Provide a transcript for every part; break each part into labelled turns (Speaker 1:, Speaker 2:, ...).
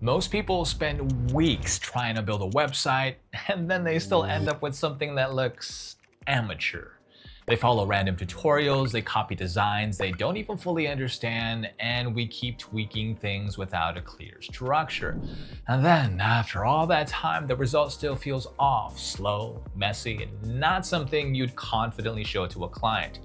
Speaker 1: Most people spend weeks trying to build a website, and then they still end up with something that looks amateur. They follow random tutorials, they copy designs they don't even fully understand, and we keep tweaking things without a clear structure. And then, after all that time, the result still feels off, slow, messy, and not something you'd confidently show to a client.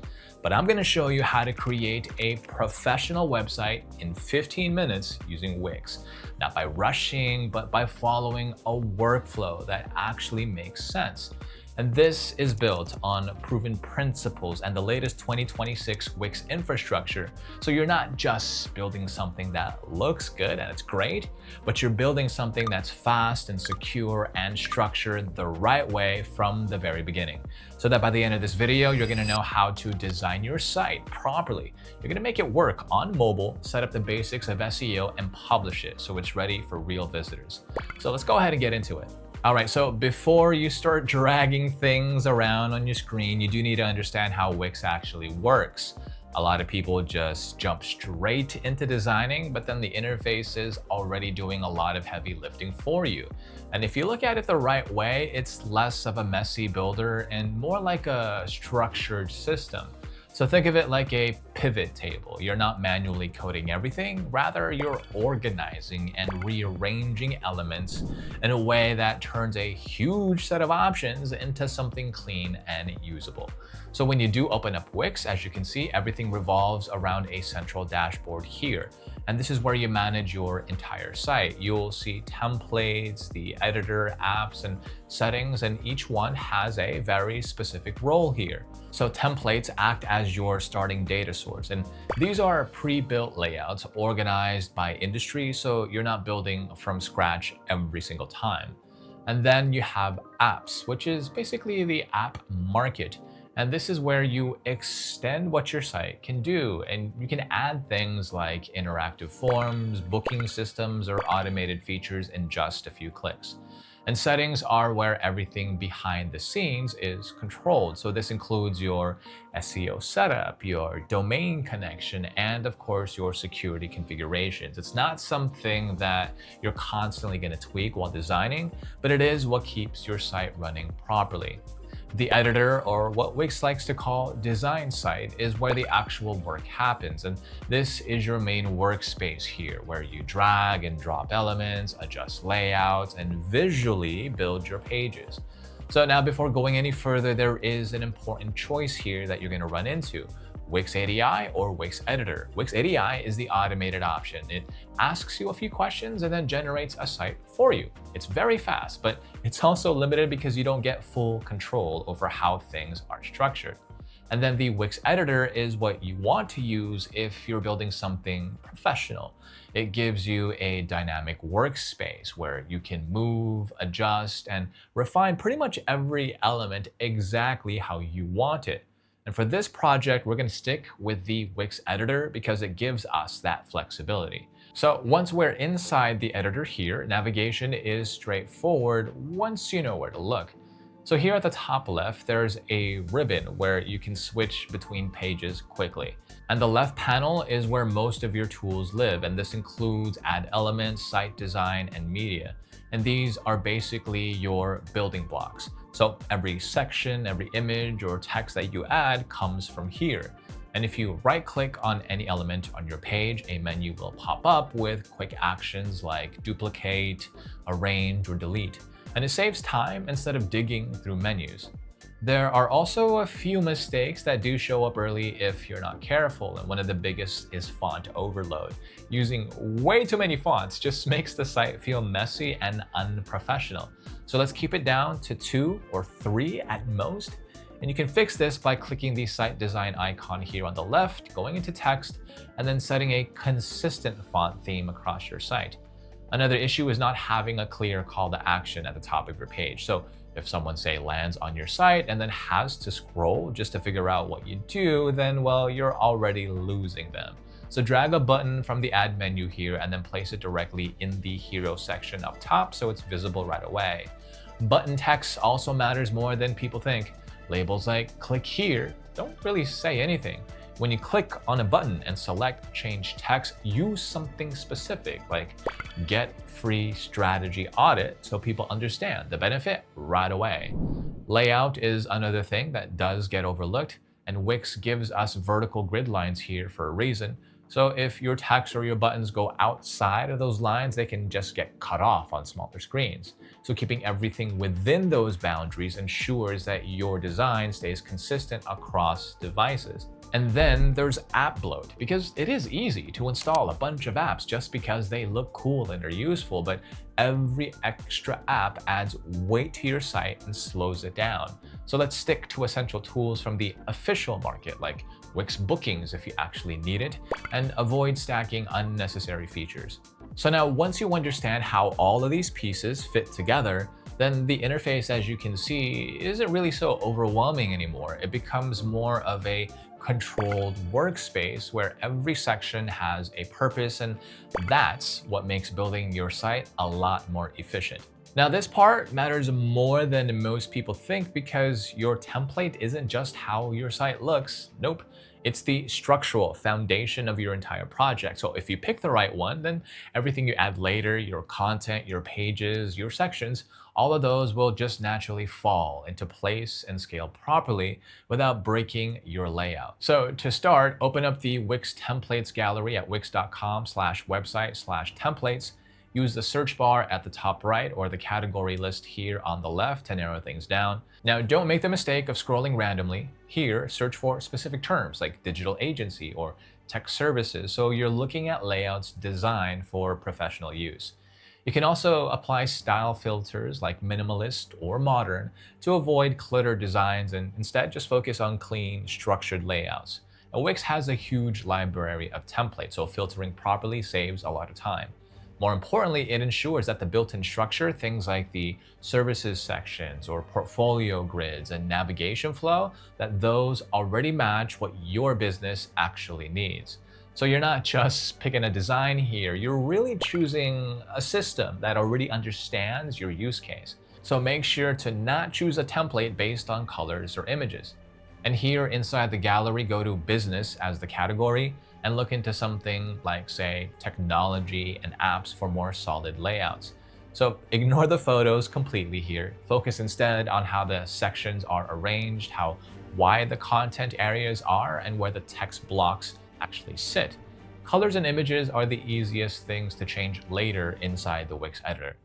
Speaker 1: But I'm going to show you how to create a professional website in 15 minutes using Wix. Not by rushing, but by following a workflow that actually makes sense. And this is built on proven principles and the latest 2026 Wix infrastructure. So you're not just building something that looks good and it's great, but you're building something that's fast and secure and structured the right way from the very beginning. So that by the end of this video, you're gonna know how to design your site properly. You're gonna make it work on mobile, set up the basics of SEO, and publish it so it's ready for real visitors. So let's go ahead and get into it. All right, so before you start dragging things around on your screen, you do need to understand how Wix actually works. A lot of people just jump straight into designing, but then the interface is already doing a lot of heavy lifting for you. And if you look at it the right way, it's less of a messy builder and more like a structured system. So think of it like a pivot table. You're not manually coding everything, rather you're organizing and rearranging elements in a way that turns a huge set of options into something clean and usable. So when you do open up Wix, as you can see, everything revolves around a central dashboard here. And this is where you manage your entire site. You'll see templates, the editor, apps, and settings, and each one has a very specific role here. So templates act as your starting data source, and these are pre-built layouts organized by industry, so you're not building from scratch every single time. And then you have apps, which is basically the app market. And this is where you extend what your site can do, and you can add things like interactive forms, booking systems, or automated features in just a few clicks. And settings are where everything behind the scenes is controlled. So this includes your SEO setup, your domain connection, and of course your security configurations. It's not something that you're constantly going to tweak while designing, but it is what keeps your site running properly. The editor, or what Wix likes to call design site, is where the actual work happens. And this is your main workspace here, where you drag and drop elements, adjust layouts, and visually build your pages. So now before going any further, there is an important choice here that you're going to run into. Wix ADI or Wix Editor. Wix ADI is the automated option. It asks you a few questions and then generates a site for you. It's very fast, but it's also limited because you don't get full control over how things are structured. And then the Wix Editor is what you want to use if you're building something professional. It gives you a dynamic workspace where you can move, adjust, and refine pretty much every element exactly how you want it. And for this project, we're going to stick with the Wix editor because it gives us that flexibility. So once we're inside the editor here, navigation is straightforward once you know where to look. So here at the top left, there's a ribbon where you can switch between pages quickly. And the left panel is where most of your tools live, and this includes add elements, site design, and media. And these are basically your building blocks. So every section, every image or text that you add comes from here. And if you right-click on any element on your page, a menu will pop up with quick actions like duplicate, arrange, or delete. And it saves time instead of digging through menus. There are also a few mistakes that do show up early if you're not careful, and one of the biggest is font overload. Using way too many fonts just makes the site feel messy and unprofessional. So let's keep it down to 2 or 3 at most. And you can fix this by clicking the site design icon here on the left, going into text, and then setting a consistent font theme across your site. Another issue is not having a clear call to action at the top of your page. So if someone, say, lands on your site and then has to scroll just to figure out what you do, then, well, you're already losing them. So drag a button from the add menu here and then place it directly in the hero section up top so it's visible right away. Button text also matters more than people think. Labels like click here don't really say anything. When you click on a button and select change text, use something specific like get free strategy audit so people understand the benefit right away. Layout is another thing that does get overlooked, and Wix gives us vertical grid lines here for a reason. So if your text or your buttons go outside of those lines, they can just get cut off on smaller screens. So keeping everything within those boundaries ensures that your design stays consistent across devices. And then there's app bloat, because it is easy to install a bunch of apps just because they look cool and are useful, but every extra app adds weight to your site and slows it down. So let's stick to essential tools from the official market, like Wix bookings if you actually need it, and avoid stacking unnecessary features. So now, once you understand how all of these pieces fit together, then the interface, as you can see, isn't really so overwhelming anymore. It becomes more of a controlled workspace where every section has a purpose, and that's what makes building your site a lot more efficient. Now, this part matters more than most people think, because your template isn't just how your site looks. Nope. It's the structural foundation of your entire project. So if you pick the right one, then everything you add later, your content, your pages, your sections, all of those will just naturally fall into place and scale properly without breaking your layout. So to start, open up the Wix templates gallery at wix.com/website/templates. Use the search bar at the top right or the category list here on the left to narrow things down. Now, don't make the mistake of scrolling randomly. Here, search for specific terms like digital agency or tech services, so you're looking at layouts designed for professional use. You can also apply style filters like minimalist or modern to avoid cluttered designs and instead just focus on clean, structured layouts. Now, Wix has a huge library of templates, so filtering properly saves a lot of time. More importantly, it ensures that the built-in structure, things like the services sections or portfolio grids and navigation flow, that those already match what your business actually needs. So you're not just picking a design here, you're really choosing a system that already understands your use case. So make sure to not choose a template based on colors or images. And here inside the gallery, go to business as the category and look into something like, say, technology and apps for more solid layouts. So ignore the photos completely here. Focus instead on how the sections are arranged, how wide the content areas are, and where the text blocks actually sit. Colors and images are the easiest things to change later inside the Wix editor.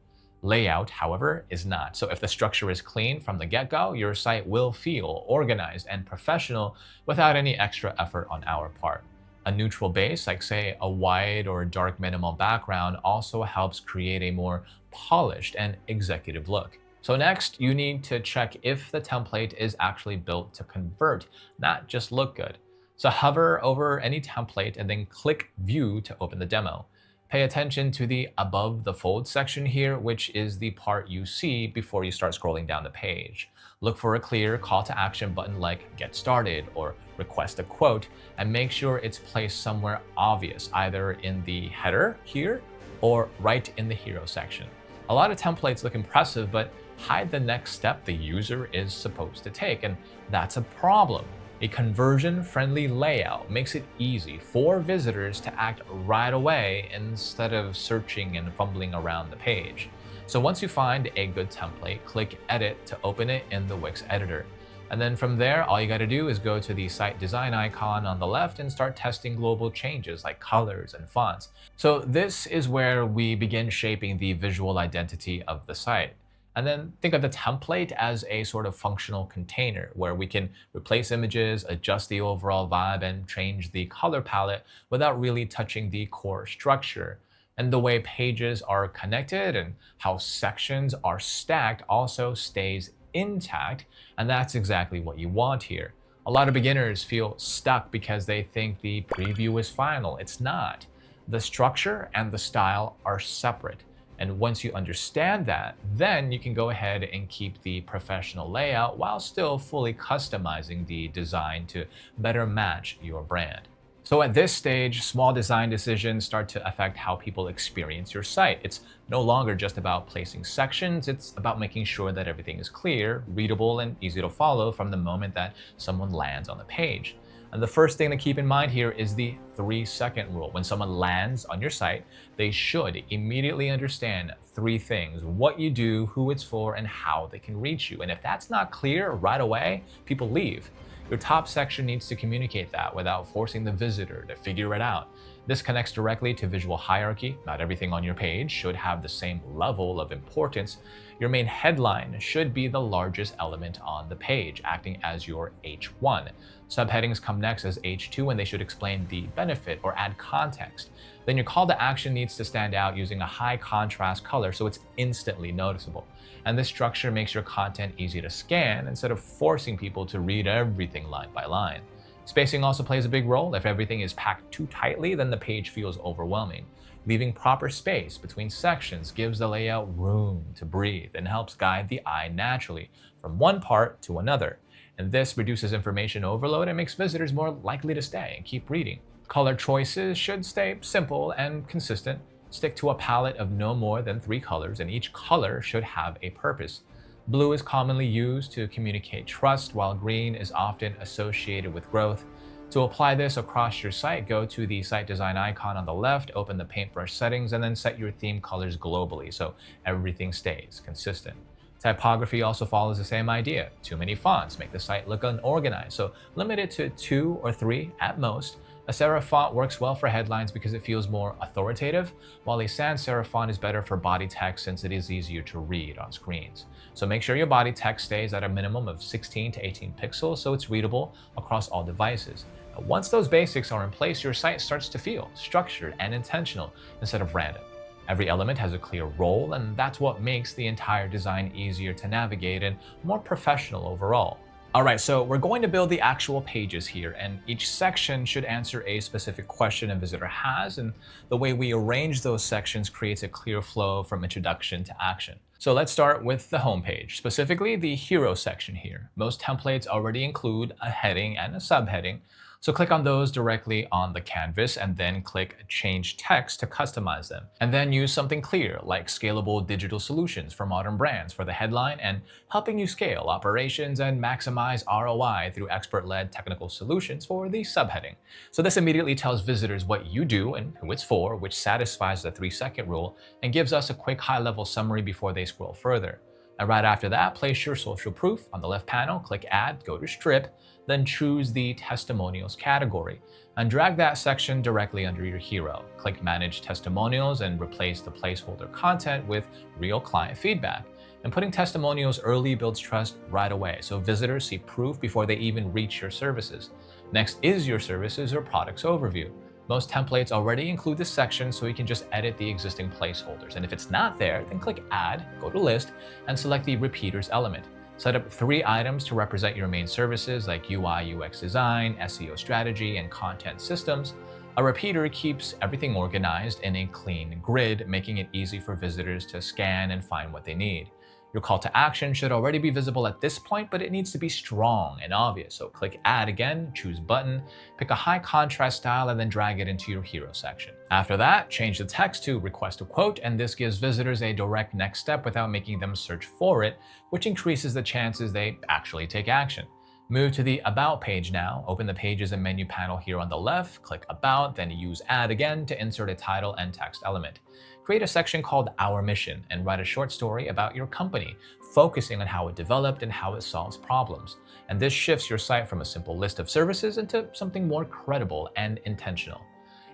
Speaker 1: Layout, however, is not. So if the structure is clean from the get-go, your site will feel organized and professional without any extra effort on our part. A neutral base, like say a white or dark minimal background, also helps create a more polished and executive look. So next, you need to check if the template is actually built to convert, not just look good. So hover over any template and then click View to open the demo. Pay attention to the above the fold section here, which is the part you see before you start scrolling down the page. Look for a clear call to action button like Get Started or Request a Quote, and make sure it's placed somewhere obvious, either in the header here or right in the hero section. A lot of templates look impressive, but hide the next step the user is supposed to take, and that's a problem. A conversion-friendly layout makes it easy for visitors to act right away instead of searching and fumbling around the page. So once you find a good template, click Edit to open it in the Wix editor. And then from there, all you got to do is go to the site design icon on the left and start testing global changes like colors and fonts. So this is where we begin shaping the visual identity of the site. And then think of the template as a sort of functional container where we can replace images, adjust the overall vibe, and change the color palette without really touching the core structure. And the way pages are connected and how sections are stacked also stays intact, and that's exactly what you want here. A lot of beginners feel stuck because they think the preview is final. It's not. The structure and the style are separate. And once you understand that, then you can go ahead and keep the professional layout while still fully customizing the design to better match your brand. So at this stage, small design decisions start to affect how people experience your site. It's no longer just about placing sections, it's about making sure that everything is clear, readable, and easy to follow from the moment that someone lands on the page. And the first thing to keep in mind here is the 3-second rule. When someone lands on your site, they should immediately understand 3 things: what you do, who it's for, and how they can reach you. And if that's not clear right away, people leave. Your top section needs to communicate that without forcing the visitor to figure it out. This connects directly to visual hierarchy. Not everything on your page should have the same level of importance. Your main headline should be the largest element on the page, acting as your H1. Subheadings come next as H2, and they should explain the benefit or add context. Then your call to action needs to stand out using a high contrast color so it's instantly noticeable. And this structure makes your content easy to scan instead of forcing people to read everything line by line. Spacing also plays a big role. If everything is packed too tightly, then the page feels overwhelming. Leaving proper space between sections gives the layout room to breathe and helps guide the eye naturally from one part to another. And this reduces information overload and makes visitors more likely to stay and keep reading. Color choices should stay simple and consistent. Stick to a palette of no more than 3 colors, and each color should have a purpose. Blue is commonly used to communicate trust, while green is often associated with growth. To apply this across your site, go to the site design icon on the left, open the paintbrush settings, and then set your theme colors globally so everything stays consistent. Typography also follows the same idea. Too many fonts make the site look unorganized, so limit it to 2 or 3 at most. A serif font works well for headlines because it feels more authoritative, while a sans serif font is better for body text since it is easier to read on screens. So make sure your body text stays at a minimum of 16 to 18 pixels so it's readable across all devices. Now, once those basics are in place, your site starts to feel structured and intentional instead of random. Every element has a clear role, and that's what makes the entire design easier to navigate and more professional overall. Alright, so we're going to build the actual pages here, and each section should answer a specific question a visitor has, and the way we arrange those sections creates a clear flow from introduction to action. So let's start with the home page, specifically the hero section here. Most templates already include a heading and a subheading, so click on those directly on the canvas and then click Change Text to customize them. And then use something clear like scalable digital solutions for modern brands for the headline and helping you scale operations and maximize ROI through expert-led technical solutions for the subheading. So this immediately tells visitors what you do and who it's for, which satisfies the 3-second rule and gives us a quick high-level summary before they scroll further. And right after that, place your social proof. On the left panel, click Add, go to Strip, then choose the Testimonials category, and drag that section directly under your hero. Click Manage Testimonials and replace the placeholder content with real client feedback. And putting testimonials early builds trust right away, so visitors see proof before they even reach your services. Next is your services or products overview. Most templates already include this section, so you can just edit the existing placeholders. And if it's not there, then click Add, go to List, and select the Repeaters element. Set up 3 items to represent your main services like UI, UX design, SEO strategy, and content systems. A repeater keeps everything organized in a clean grid, making it easy for visitors to scan and find what they need. Your call to action should already be visible at this point, but it needs to be strong and obvious. So click Add again, choose Button, pick a high contrast style, and then drag it into your hero section. After that, change the text to Request a Quote, and this gives visitors a direct next step without making them search for it, which increases the chances they actually take action. Move to the About page now. Open the Pages and Menu panel here on the left, click About, then use Add again to insert a title and text element. Create a section called Our Mission and write a short story about your company, focusing on how it developed and how it solves problems. And this shifts your site from a simple list of services into something more credible and intentional.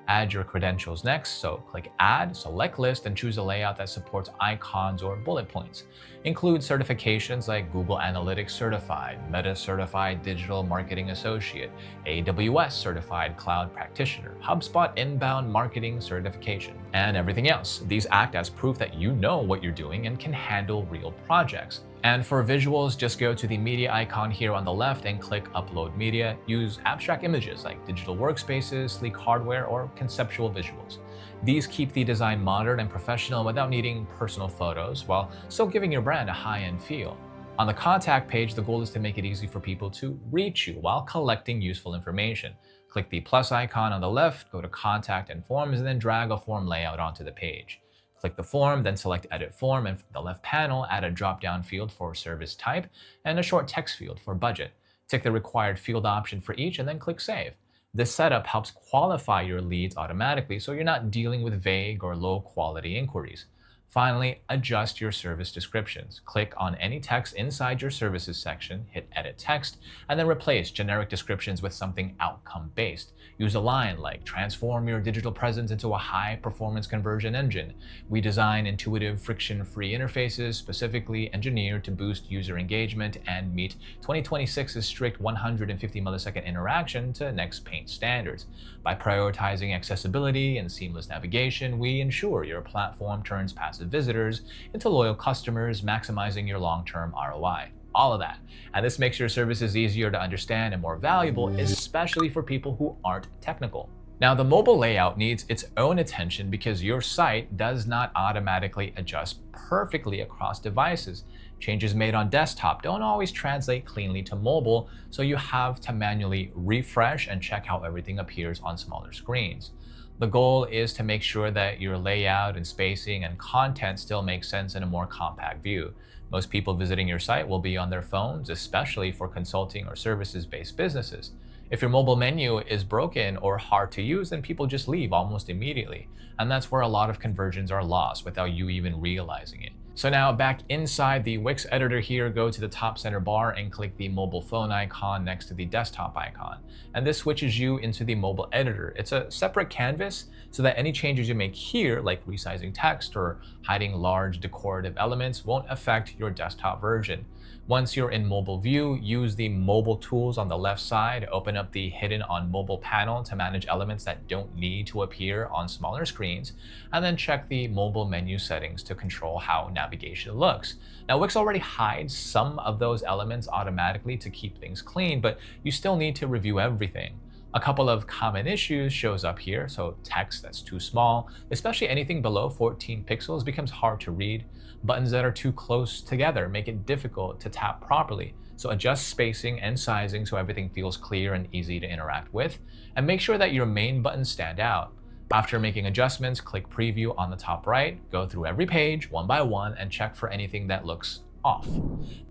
Speaker 1: Add your credentials next, so click Add, select List, and choose a layout that supports icons or bullet points. Include certifications like Google Analytics Certified, Meta Certified Digital Marketing Associate, AWS Certified Cloud Practitioner, HubSpot Inbound Marketing Certification, and everything else. These act as proof that you know what you're doing and can handle real projects. And for visuals, just go to the media icon here on the left and click Upload Media. Use abstract images like digital workspaces, sleek hardware, or conceptual visuals. These keep the design modern and professional without needing personal photos, while still giving your brand a high-end feel. On the contact page, the goal is to make it easy for people to reach you while collecting useful information. Click the plus icon on the left, go to Contact and Forms, and then drag a form layout onto the page. Click the form, then select Edit Form, and from the left panel, add a drop-down field for service type and a short text field for budget. Tick the required field option for each and then click Save. This setup helps qualify your leads automatically so you're not dealing with vague or low quality inquiries. Finally, adjust your service descriptions. Click on any text inside your services section, hit Edit Text, and then replace generic descriptions with something outcome-based. Use a line like, transform your digital presence into a high-performance conversion engine. We design intuitive, friction-free interfaces specifically engineered to boost user engagement and meet 2026's strict 150 millisecond interaction to Next Paint standards. By prioritizing accessibility and seamless navigation, we ensure your platform turns passive visitors into loyal customers, maximizing your long-term ROI. All of that. And this makes your services easier to understand and more valuable, especially for people who aren't technical. Now, the mobile layout needs its own attention because your site does not automatically adjust perfectly across devices. Changes made on desktop don't always translate cleanly to mobile, so you have to manually refresh and check how everything appears on smaller screens. The goal is to make sure that your layout and spacing and content still make sense in a more compact view. Most people visiting your site will be on their phones, especially for consulting or services-based businesses. If your mobile menu is broken or hard to use, then people just leave almost immediately. And that's where a lot of conversions are lost without you even realizing it. So now back inside the Wix editor here, go to the top center bar and click the mobile phone icon next to the desktop icon. And this switches you into the mobile editor. It's a separate canvas so that any changes you make here, like resizing text or hiding large decorative elements, won't affect your desktop version. Once you're in mobile view, use the mobile tools on the left side, open up the hidden on mobile panel to manage elements that don't need to appear on smaller screens, and then check the mobile menu settings to control how navigation looks. Now, Wix already hides some of those elements automatically to keep things clean, but you still need to review everything. A couple of common issues shows up here, so text that's too small, especially anything below 14 pixels, becomes hard to read. Buttons that are too close together make it difficult to tap properly, so adjust spacing and sizing so everything feels clear and easy to interact with, and make sure that your main buttons stand out. After making adjustments, click Preview on the top right, go through every page one by one, and check for anything that looks off.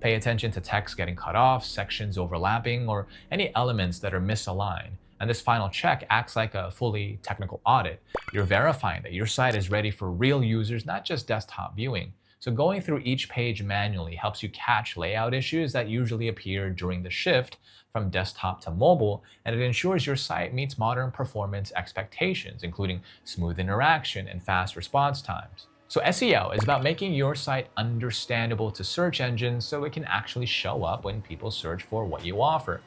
Speaker 1: Pay attention to text getting cut off, sections overlapping, or any elements that are misaligned. And this final check acts like a fully technical audit. You're verifying that your site is ready for real users, not just desktop viewing. So going through each page manually helps you catch layout issues that usually appear during the shift from desktop to mobile, and it ensures your site meets modern performance expectations, including smooth interaction and fast response times. So SEO is about making your site understandable to search engines so it can actually show up when people search for what you offer.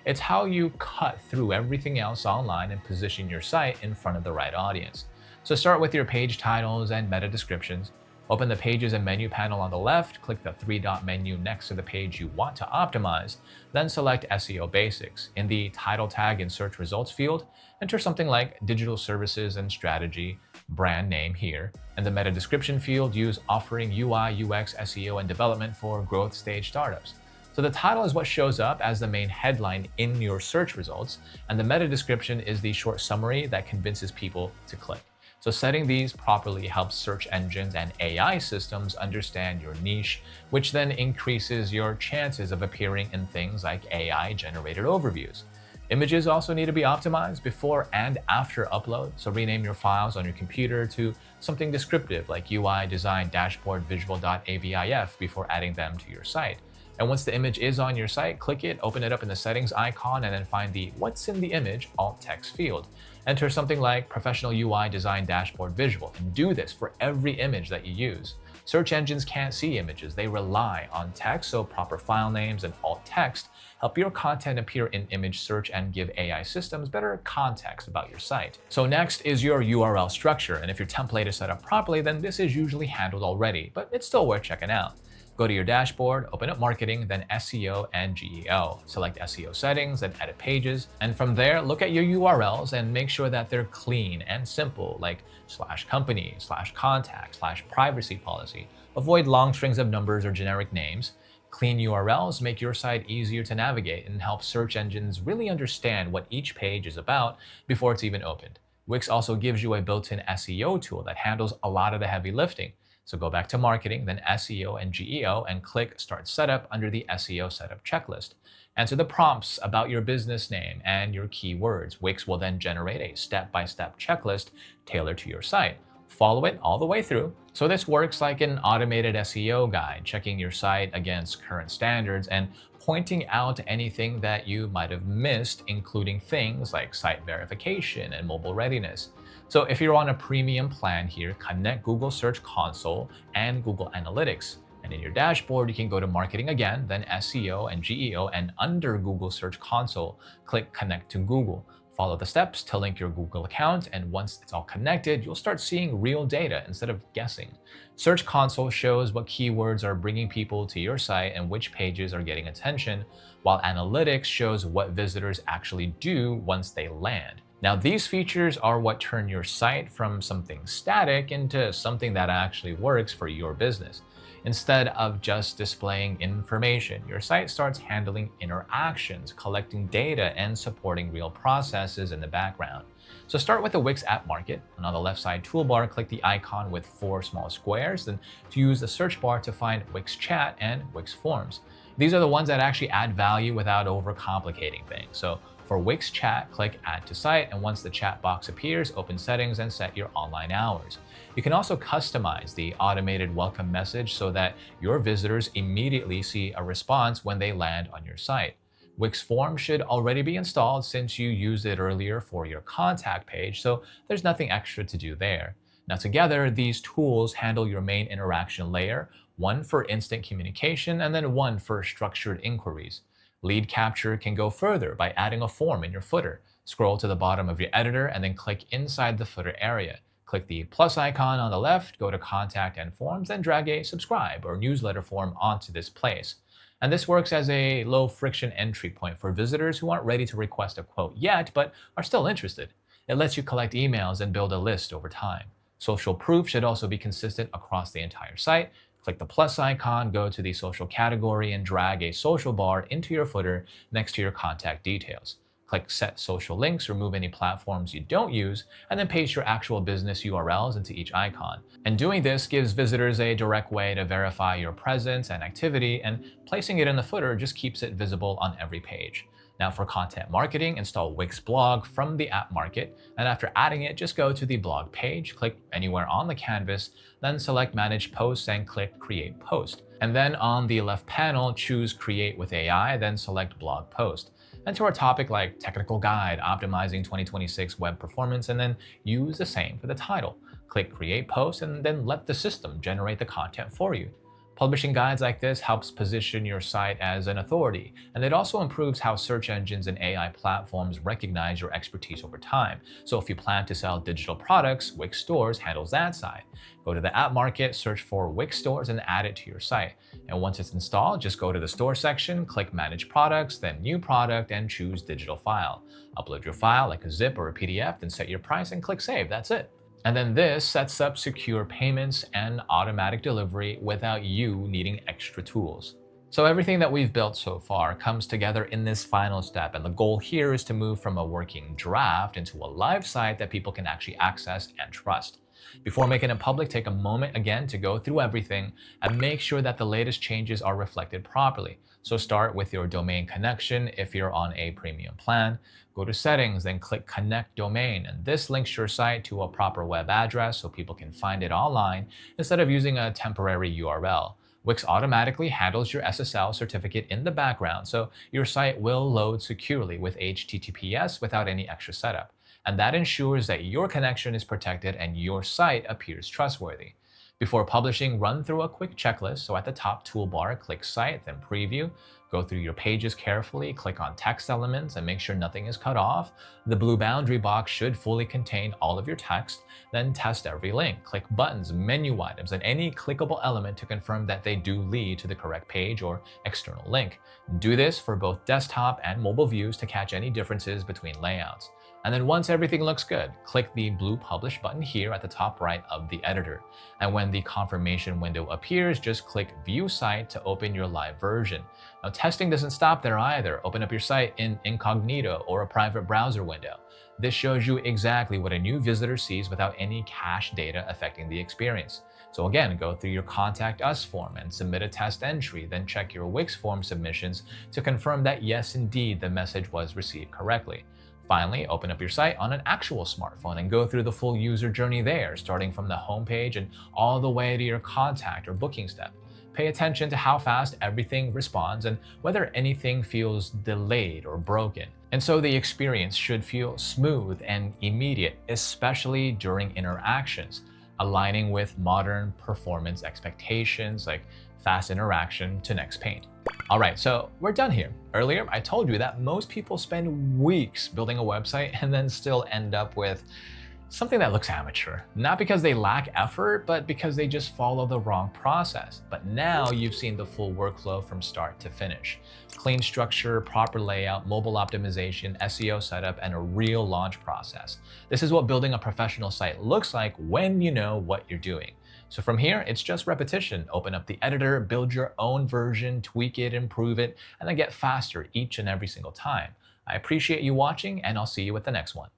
Speaker 1: It's how you cut through everything else online and position your site in front of the right audience. So start with your page titles and meta descriptions. Open the Pages and Menu panel on the left, click the three-dot menu next to the page you want to optimize, then select SEO Basics. In the title tag and search results field, enter something like Digital Services and Strategy, brand name here. In the meta description field, use Offering UI, UX, SEO, and Development for Growth Stage Startups. So the title is what shows up as the main headline in your search results, and the meta description is the short summary that convinces people to click. So setting these properly helps search engines and AI systems understand your niche, which then increases your chances of appearing in things like AI-generated overviews. Images also need to be optimized before and after upload, so rename your files on your computer to something descriptive like UI design dashboard visual.avif before adding them to your site. And once the image is on your site, click it, open it up in the settings icon, and then find the What's in the Image alt text field. Enter something like Professional UI Design Dashboard Visual, and do this for every image that you use. Search engines can't see images, they rely on text, so proper file names and alt text help your content appear in image search and give AI systems better context about your site. So next is your URL structure, and if your template is set up properly, then this is usually handled already, but it's still worth checking out. Go to your dashboard, open up Marketing, then SEO and GEO. Select SEO settings and edit pages. And from there, look at your URLs and make sure that they're clean and simple, like /company, /contact, /privacy policy. Avoid long strings of numbers or generic names. Clean URLs make your site easier to navigate and help search engines really understand what each page is about before it's even opened. Wix also gives you a built-in SEO tool that handles a lot of the heavy lifting. So go back to marketing, then SEO and GEO, and click Start Setup under the SEO Setup checklist. Answer the prompts about your business name and your keywords. Wix will then generate a step-by-step checklist tailored to your site. Follow it all the way through. So this works like an automated SEO guide, checking your site against current standards and pointing out anything that you might have missed, including things like site verification and mobile readiness. So if you're on a premium plan here, connect Google Search Console and Google Analytics. And in your dashboard, you can go to Marketing again, then SEO and GEO, and under Google Search Console, click Connect to Google. Follow the steps to link your Google account, and once it's all connected, you'll start seeing real data instead of guessing. Search Console shows what keywords are bringing people to your site and which pages are getting attention, while Analytics shows what visitors actually do once they land. Now, these features are what turn your site from something static into something that actually works for your business. Instead of just displaying information, your site starts handling interactions, collecting data, and supporting real processes in the background. So start with the Wix app market, and on the left side toolbar, click the icon with 4 small squares, then to use the search bar to find Wix Chat and Wix Forms. These are the ones that actually add value without overcomplicating things. So for Wix Chat, click Add to Site, and once the chat box appears, open Settings and set your online hours. You can also customize the automated welcome message so that your visitors immediately see a response when they land on your site. Wix Forms should already be installed since you used it earlier for your contact page, so there's nothing extra to do there. Now together, these tools handle your main interaction layer, one for instant communication and then one for structured inquiries. Lead capture can go further by adding a form in your footer. Scroll to the bottom of your editor and then click inside the footer area. Click the plus icon on the left, go to Contact and Forms, then drag a subscribe or newsletter form onto this place. And this works as a low friction entry point for visitors who aren't ready to request a quote yet, but are still interested. It lets you collect emails and build a list over time. Social proof should also be consistent across the entire site. Click the plus icon, go to the social category, and drag a social bar into your footer next to your contact details. Click Set Social Links, remove any platforms you don't use, and then paste your actual business URLs into each icon. And doing this gives visitors a direct way to verify your presence and activity, and placing it in the footer just keeps it visible on every page. Now for content marketing, install Wix Blog from the app market, and after adding it, just go to the blog page, click anywhere on the canvas, then select Manage Posts and click Create Post. And then on the left panel, choose Create with AI, then select Blog Post. Enter a topic like Technical Guide, Optimizing 2026 Web Performance, and then use the same for the title. Click Create Post and then let the system generate the content for you. Publishing guides like this helps position your site as an authority, and it also improves how search engines and AI platforms recognize your expertise over time. So if you plan to sell digital products, Wix Stores handles that side. Go to the app market, search for Wix Stores, and add it to your site. And once it's installed, just go to the store section, click Manage Products, then New Product, and choose Digital File. Upload your file like a zip or a PDF, then set your price and click Save. That's it. And then this sets up secure payments and automatic delivery without you needing extra tools. So everything that we've built so far comes together in this final step, and the goal here is to move from a working draft into a live site that people can actually access and trust. Before making it public, take a moment again to go through everything and make sure that the latest changes are reflected properly. So start with your domain connection if you're on a premium plan. Go to Settings, then click Connect Domain, and this links your site to a proper web address so people can find it online instead of using a temporary URL. Wix automatically handles your SSL certificate in the background, so your site will load securely with HTTPS without any extra setup. And that ensures that your connection is protected and your site appears trustworthy. Before publishing, run through a quick checklist. So at the top toolbar, click Site, then Preview. Go through your pages carefully, click on text elements, and make sure nothing is cut off. The blue boundary box should fully contain all of your text. Then test every link. Click buttons, menu items, and any clickable element to confirm that they do lead to the correct page or external link. Do this for both desktop and mobile views to catch any differences between layouts. And then once everything looks good, click the blue Publish button here at the top right of the editor. And when the confirmation window appears, just click View Site to open your live version. Now, testing doesn't stop there either. Open up your site in incognito or a private browser window. This shows you exactly what a new visitor sees without any cache data affecting the experience. So again, go through your Contact Us form and submit a test entry, then check your Wix form submissions to confirm that yes, indeed, the message was received correctly. Finally, open up your site on an actual smartphone and go through the full user journey there, starting from the homepage and all the way to your contact or booking step. Pay attention to how fast everything responds and whether anything feels delayed or broken. And so the experience should feel smooth and immediate, especially during interactions, aligning with modern performance expectations like fast interaction to next paint. All right, so we're done here. Earlier, I told you that most people spend weeks building a website and then still end up with something that looks amateur. Not because they lack effort, but because they just follow the wrong process. But now you've seen the full workflow from start to finish. Clean structure, proper layout, mobile optimization, SEO setup, and a real launch process. This is what building a professional site looks like when you know what you're doing. So from here, it's just repetition. Open up the editor, build your own version, tweak it, improve it, and then get faster each and every single time. I appreciate you watching, and I'll see you at the next one.